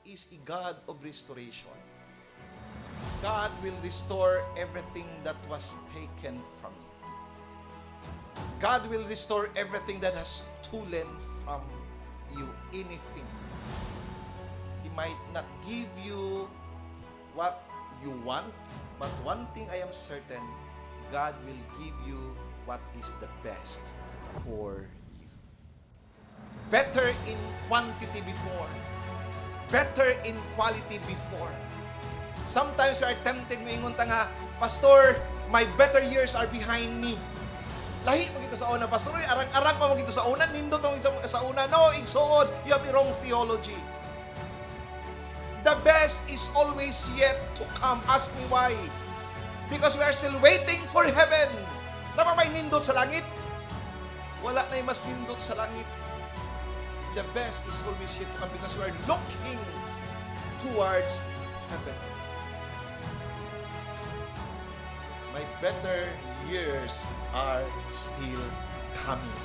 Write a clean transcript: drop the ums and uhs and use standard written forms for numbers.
is a God of restoration. God will restore everything that was taken from you. God will restore everything that has stolen from you, anything. He might not give you what you want, but one thing I am certain, God will give you what is the best for you. Better in quantity before, better in quality before. Sometimes we are tempted moingon ta nga, Pastor, my better years are behind me. Lahi mo gito sa una, Pastor, arang-arang pa mo gito sa una, nindot mo sa una. No, igsuod, you have the wrong theology. The best is always yet to come. Ask me why. Because we are still waiting for heaven. Napamay nindot sa langit? Wala na mas nindot sa langit. The best is always yet to come because we are looking towards heaven. My better years are still coming.